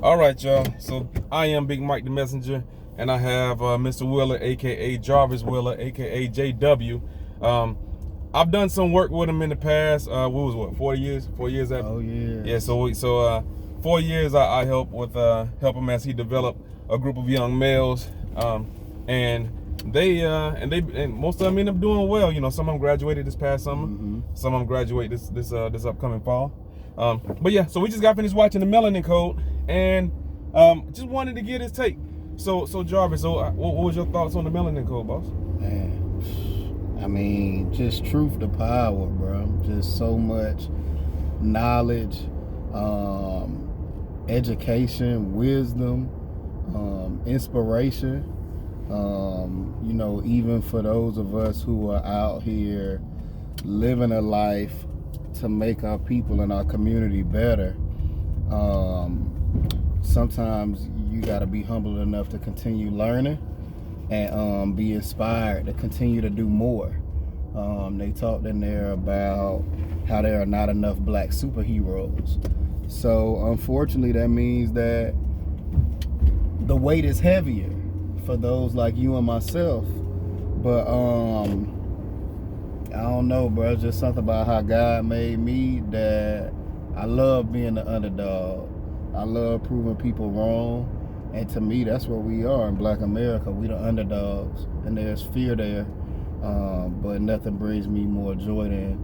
All right, y'all. So I am Big Mike the Messenger, and I have Mr. Wheeler, aka Jarvis Wheeler, aka JW. I've done some work with him in the past. What was what? 4 years? 4 years after. Oh yeah. Yeah. So 4 years I help him as he developed a group of young males, and most of them end up doing well. You know, some of them graduated this past summer. Mm-hmm. Some of them graduate this upcoming fall. But yeah, so we just got finished watching the Melanin Code, and just wanted to get his take. So Jarvis, what was your thoughts on the Melanin Code, boss? Man, I mean, just truth to power, bro. Just so much knowledge, education, wisdom, inspiration. You know, even for those of us who are out here living a life to make our people and our community better, sometimes you got to be humble enough to continue learning and be inspired to continue to do more. They talked in there about how there are not enough black superheroes. So unfortunately, that means that the weight is heavier for those like you and myself. But I don't know, bro. It's just something about how God made me that I love being the underdog. I love proving people wrong. And to me, that's what we are in Black America. We the underdogs. And there's fear there. But nothing brings me more joy than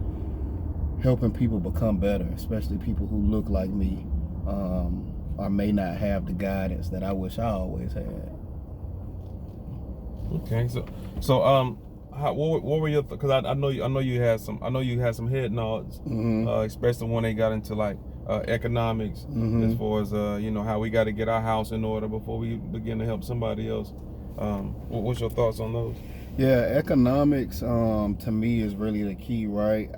helping people become better, especially people who look like me or may not have the guidance that I wish I always had. Okay, so what were your? Because I know you had some head nods, Mm-hmm. especially when they got into like economics, Mm-hmm. as far as how we got to get our house in order before we begin to help somebody else. What's your thoughts on those? Yeah, economics to me is really the key, right?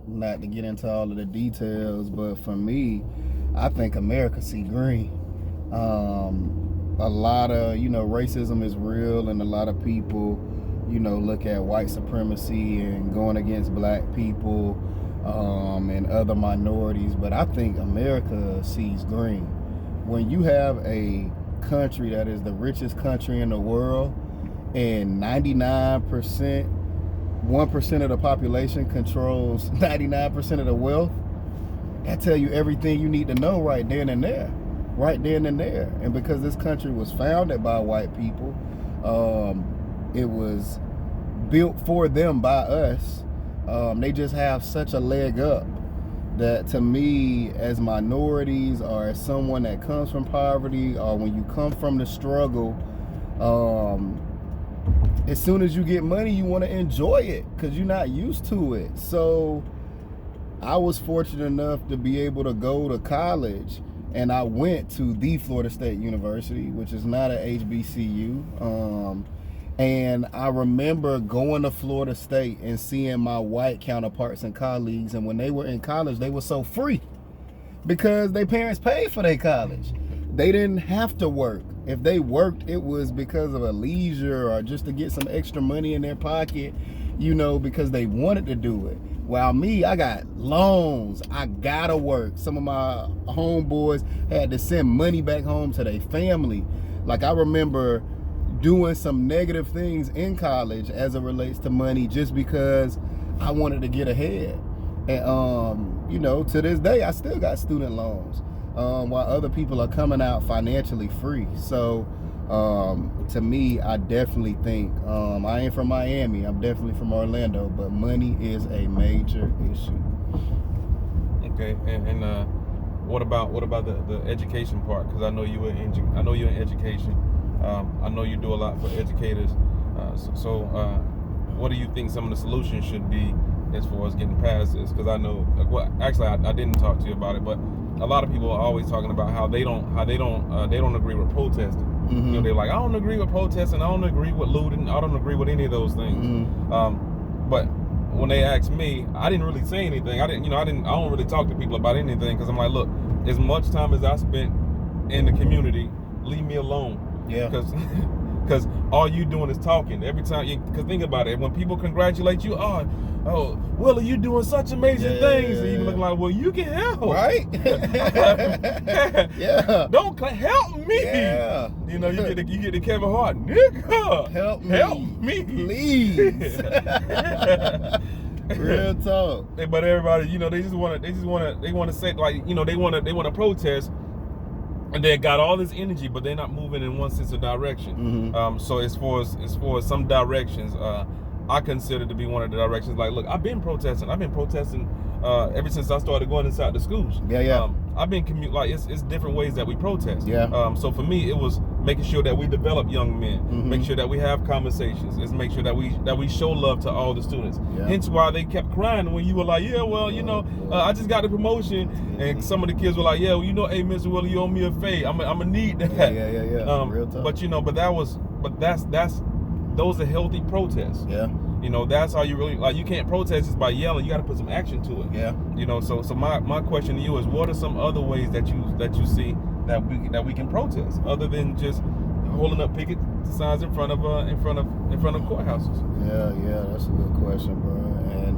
Not to get into all of the details, but for me, I think America see green. A lot of, racism is real, and a lot of people, look at white supremacy and going against black people and other minorities. But I think America sees green. When you have a country that is the richest country in the world, and 99%, 1% of the population controls 99% of the wealth, that tell you everything you need to know right then and there. Right then and there. And because this country was founded by white people, it was built for them by us. They just have such a leg up that, to me, as minorities or as someone that comes from poverty, or when you come from the struggle, as soon as you get money, you want to enjoy it because you're not used to it. So I was fortunate enough to be able to go to college, and I went to the Florida State University, which is not an HBCU. And I remember going to Florida State and seeing my white counterparts and colleagues, and when they were in college, they were so free because their parents paid for their college. They didn't have to work. If they worked, it was because of a leisure or just to get some extra money in their pocket, because they wanted to do it. While me, I got loans. I gotta work. Some of my homeboys had to send money back home to their family. Like, I remember doing some negative things in college as it relates to money just because I wanted to get ahead. And, to this day, I still got student loans. While other people are coming out financially free. So to me, I definitely think, I ain't from Miami, I'm definitely from Orlando, but money is a major issue. Okay, and what about the education part? Because I know you're in education. I know you do a lot for educators. So what do you think some of the solutions should be as far as getting past this? Because I know, I didn't talk to you about it, but a lot of people are always talking about how they don't agree with protesting. Mm-hmm. They're like, I don't agree with protesting, I don't agree with looting, I don't agree with any of those things. Mm-hmm. But when they asked me, I didn't really say anything. I don't really talk to people about anything because I'm like, look, as much time as I spent in the community, leave me alone. Yeah. Because all you doing is talking every time. Because think about it, when people congratulate you, oh, Wheeler, you doing such amazing things, and you look like, well, you can help, right? Yeah. Don't help me. Yeah. You know, you get the Kevin Hart, nigga. Help me, please. Real talk. But everybody, you know, they want to say, like, you know, they want to protest, and they got all this energy, but they're not moving in one sense of direction. Mm-hmm. So as far as some directions, I consider to be one of the directions. Like, look, I've been protesting ever since I started going inside the schools. Yeah. I've been it's different ways that we protest. Yeah. So for me, it was making sure that we develop young men, Mm-hmm. make sure that we have conversations, is make sure that we show love to all the students. Yeah. Hence why they kept crying when you were like, yeah, well, you know, I just got the promotion, and some of the kids were like, yeah, well, you know, hey, Mr. Wheeler, you owe me a favor. I'm gonna need that. Yeah. Real talk. But you know, those are healthy protests. Yeah. You know, that's how you really, like, you can't protest just by yelling. You got to put some action to it. Yeah. You know, so my question to you is, what are some other ways that you see that we can protest other than just holding up picket signs in front of courthouses? Yeah, that's a good question, bro. And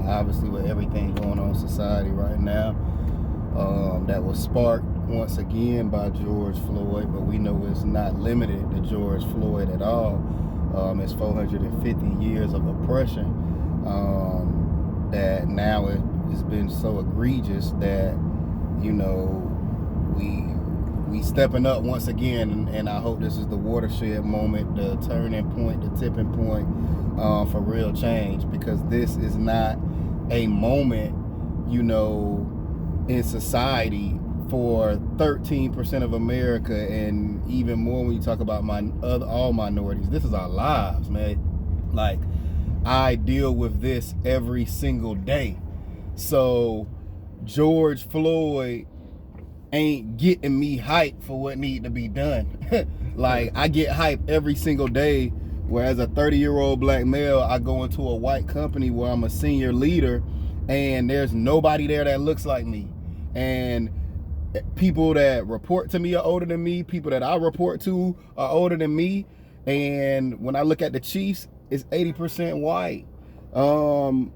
obviously with everything going on in society right now, that was sparked once again by George Floyd, but we know it's not limited to George Floyd at all. It's 450 years of oppression that now it's been so egregious that, you know, we stepping up once again, and I hope this is the watershed moment, the turning point, the tipping point for real change, because this is not a moment, you know, in society for 13% of America, and even more when you talk about all minorities. This is our lives, man. Like, I deal with this every single day. So George Floyd ain't getting me hyped for what need to be done. Like, I get hyped every single day, where as a 30-year-old black male, I go into a white company where I'm a senior leader, and there's nobody there that looks like me. And people that report to me are older than me. People that I report to are older than me. And when I look at the Chiefs, it's 80% white.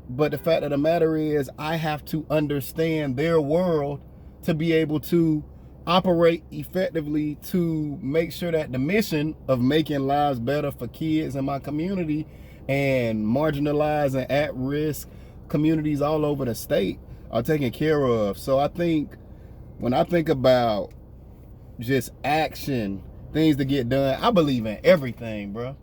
But the fact of the matter is, I have to understand their world to be able to operate effectively, to make sure that the mission of making lives better for kids in my community and marginalized and at-risk communities all over the state are taken care of. So I think, when I think about just action, things to get done, I believe in everything, bro.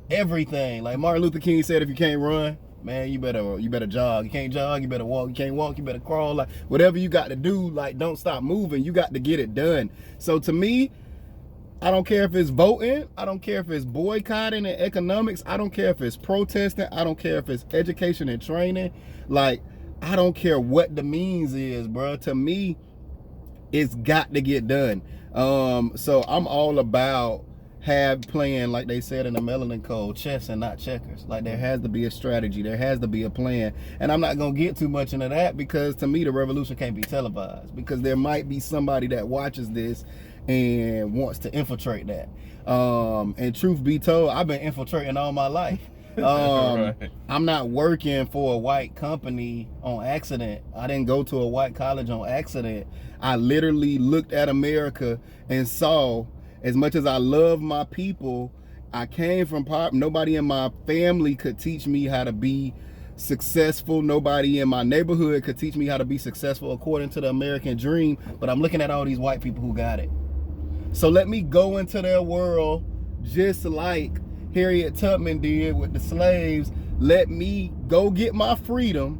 Everything. Like Martin Luther King said, if you can't run, man, you better jog. You can't jog, you better walk. You can't walk, you better crawl. Like, whatever you got to do, like, don't stop moving. You got to get it done. So to me, I don't care if it's voting. I don't care if it's boycotting and economics. I don't care if it's protesting. I don't care if it's education and training. Like, I don't care what the means is, bro. To me, it's got to get done. So I'm all about playing, like they said in the Melanin Code, chess and not checkers. Like, there has to be a strategy, there has to be a plan. And I'm not gonna get too much into that, because to me the revolution can't be televised, because there might be somebody that watches this and wants to infiltrate that. And truth be told, I've been infiltrating all my life. Right. I'm not working for a white company on accident. I didn't go to a white college on accident. I literally looked at America and saw, as much as I love my people, I came from nobody in my family could teach me how to be successful. Nobody in my neighborhood could teach me how to be successful according to the American dream. But I'm looking at all these white people who got it. So let me go into their world, just like Harriet Tubman did with the slaves. Let me go get my freedom.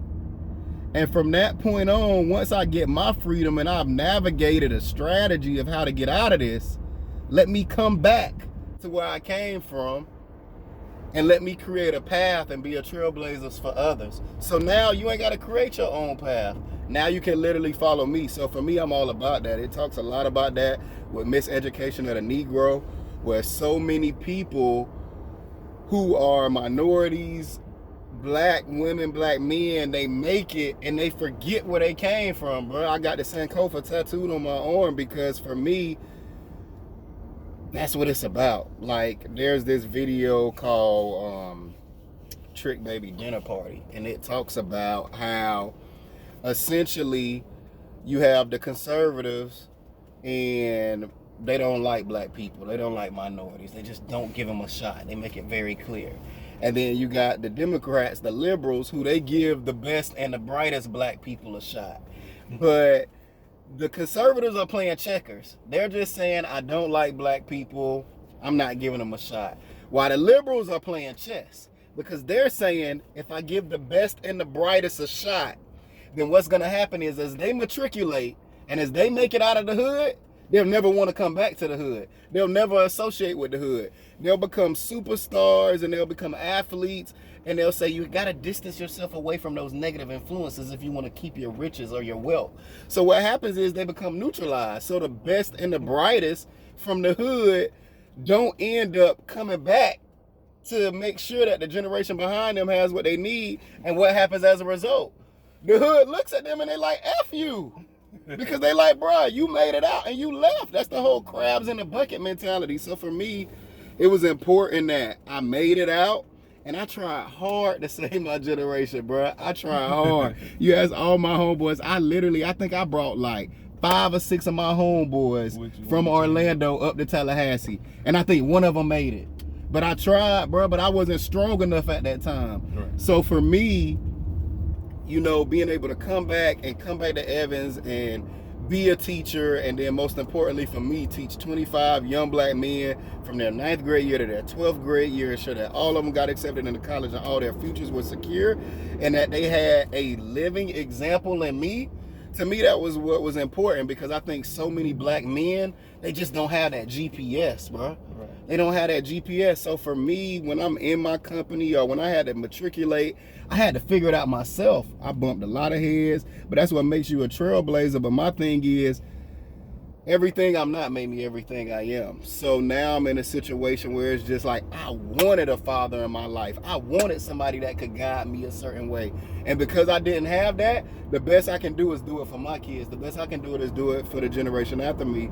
And from that point on, once I get my freedom and I've navigated a strategy of how to get out of this, let me come back to where I came from, and let me create a path and be a trailblazer for others. So now you ain't got to create your own path. Now you can literally follow me. So for me, I'm all about that. It talks a lot about that with miseducation of the Negro, where so many people who are minorities, black women, black men, they make it and they forget where they came from, bro. I got the Sankofa tattooed on my arm because for me, that's what it's about. Like, there's this video called Trick Baby Dinner Party, and it talks about how essentially you have the conservatives and they don't like black people. They don't like minorities. They just don't give them a shot. They make it very clear. And then you got the Democrats, the liberals, who they give the best and the brightest black people a shot. But the conservatives are playing checkers. They're just saying, I don't like black people, I'm not giving them a shot. While the liberals are playing chess, because they're saying, if I give the best and the brightest a shot, then what's going to happen is as they matriculate and as they make it out of the hood, they'll never want to come back to the hood. They'll never associate with the hood. They'll become superstars and they'll become athletes, and they'll say you got to distance yourself away from those negative influences if you want to keep your riches or your wealth. So what happens is they become neutralized. So the best and the brightest from the hood don't end up coming back to make sure that the generation behind them has what they need. And what happens as a result? The hood looks at them and they like, F you. Because they like, bro, you made it out and you left. That's the whole crabs in the bucket mentality. So for me, it was important that I made it out, and I tried hard to save my generation, bro. I tried hard. You ask all my homeboys, I think I brought like 5 or 6 of my homeboys from Orlando up to Tallahassee, and I think one of them made it. But I tried, bro, but I wasn't strong enough at that time. Right. So for me, you know, being able to come back to Evans and be a teacher, and then most importantly for me, teach 25 young black men from their 9th grade year to their 12th grade year, ensure that all of them got accepted into college and all their futures were secure, and that they had a living example in me. To me, that was what was important, because I think so many black men, they just don't have that GPS, bro. Right. They don't have that GPS. So for me, when I'm in my company or when I had to matriculate, I had to figure it out myself. I bumped a lot of heads, but that's what makes you a trailblazer. But my thing is, everything I'm not made me everything I am. So now I'm in a situation where it's just like, I wanted a father in my life. I wanted somebody that could guide me a certain way. And because I didn't have that, the best I can do is do it for my kids. The best I can do it is do it for the generation after me.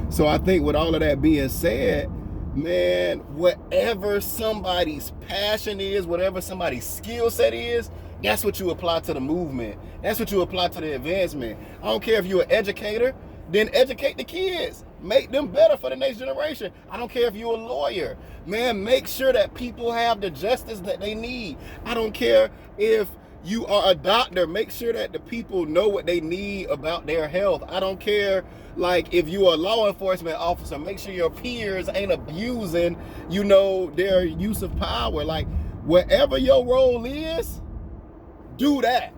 So I think with all of that being said, man, whatever somebody's passion is, whatever somebody's skill set is, that's what you apply to the movement. That's what you apply to the advancement. I don't care if you're an educator, then educate the kids. Make them better for the next generation. I don't care if you're a lawyer. Man, make sure that people have the justice that they need. I don't care if you are a doctor. Make sure that the people know what they need about their health. I don't care, like, if you're a law enforcement officer, make sure your peers ain't abusing, you know, their use of power. Like, whatever your role is, do that.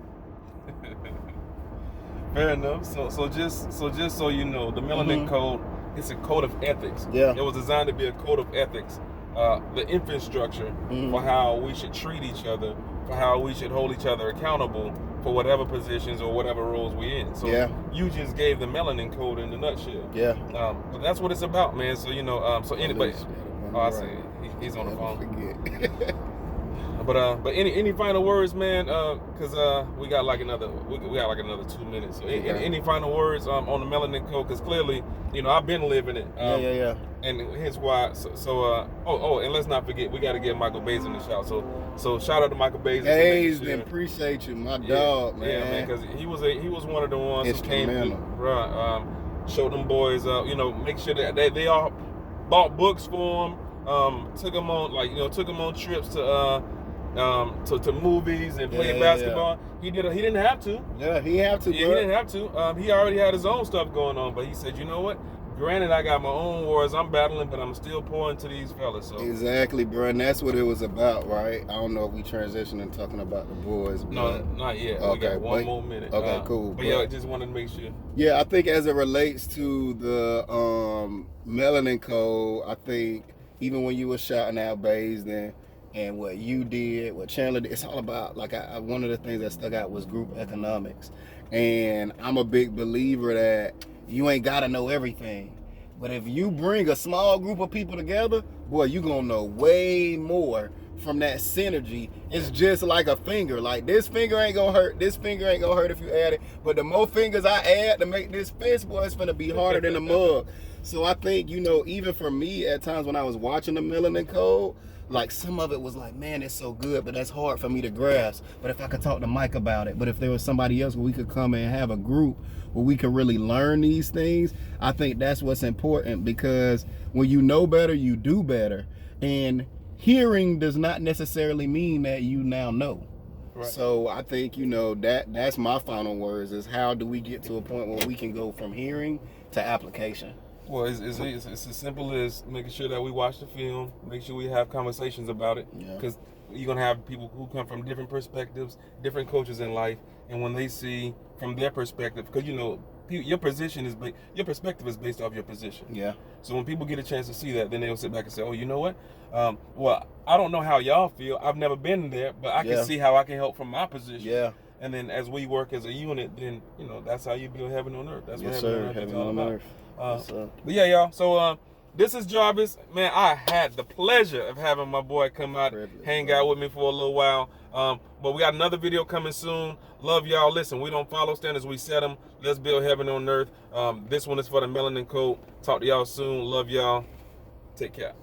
Fair enough. So just so you know, the Melanin Code, it's a code of ethics. Yeah. It was designed to be a code of ethics, the infrastructure for how we should treat each other, for how we should hold each other accountable for whatever positions or whatever roles we're in. So you just gave the Melanin Code in a nutshell. Yeah. But that's what it's about, man. So you know, so anybody. Oh, I see. He's on the phone. But any final words, man? Cause we got like another 2 minutes. So any final words on the Melanin Code? Cause clearly, you know, I've been living it. Yeah. And hence why. And let's not forget, we got to get Michael Bays in the shout. So shout out to Michael Bays. Bays, appreciate you, my dog, man. Yeah, man, cause he was one of the ones who came through, showed them boys, you know, make sure that they all bought books for them, took them on trips to movies and playing basketball. He didn't have to. Yeah, he have to. Yeah, he didn't have to. He already had his own stuff going on, but he said, you know what? Granted, I got my own wars I'm battling, but I'm still pouring to these fellas. So exactly, bro, and that's what it was about, right? I don't know if we transitioned and talking about the boys. No, not yet. Okay, we got one more minute. Okay, cool. But yeah, I just wanted to make sure. Yeah, I think as it relates to the Melanin Code, I think even when you were shouting out Bays then, and what you did, what Chandler did, it's all about, like, one of the things that stuck out was group economics. And I'm a big believer that you ain't got to know everything. But if you bring a small group of people together, boy, you gonna know way more from that synergy. It's just like a finger. Like, this finger ain't gonna hurt. This finger ain't gonna hurt if you add it. But the more fingers I add to make this fist, boy, it's gonna be harder than a mug. So I think, you know, even for me, at times when I was watching the Melanin Code, like, some of it was like, man, it's so good, but that's hard for me to grasp. But if I could talk to Mike about it, but if there was somebody else where we could come and have a group where we could really learn these things, I think that's what's important, because when you know better, you do better. And hearing does not necessarily mean that you now know. Right. So I think, you know, that's my final words, is how do we get to a point where we can go from hearing to application? Well, it's as simple as making sure that we watch the film, make sure we have conversations about it, because you're going to have people who come from different perspectives, different cultures in life, and when they see from their perspective, because, you know, your perspective is based off your position. Yeah. So when people get a chance to see that, then they'll sit back and say, oh, you know what? Well, I don't know how y'all feel. I've never been there, but I can see how I can help from my position. Yeah. And then as we work as a unit, then, you know, that's how you build heaven on earth. That's what heaven on earth is all about. But yeah, y'all. So this is Jarvis. Man, I had the pleasure of having my boy come out, hang out with me for a little while. But we got another video coming soon. Love y'all. Listen, we don't follow standards, we set them. Let's build heaven on earth. This one is for the Melanin Code. Talk to y'all soon. Love y'all. Take care.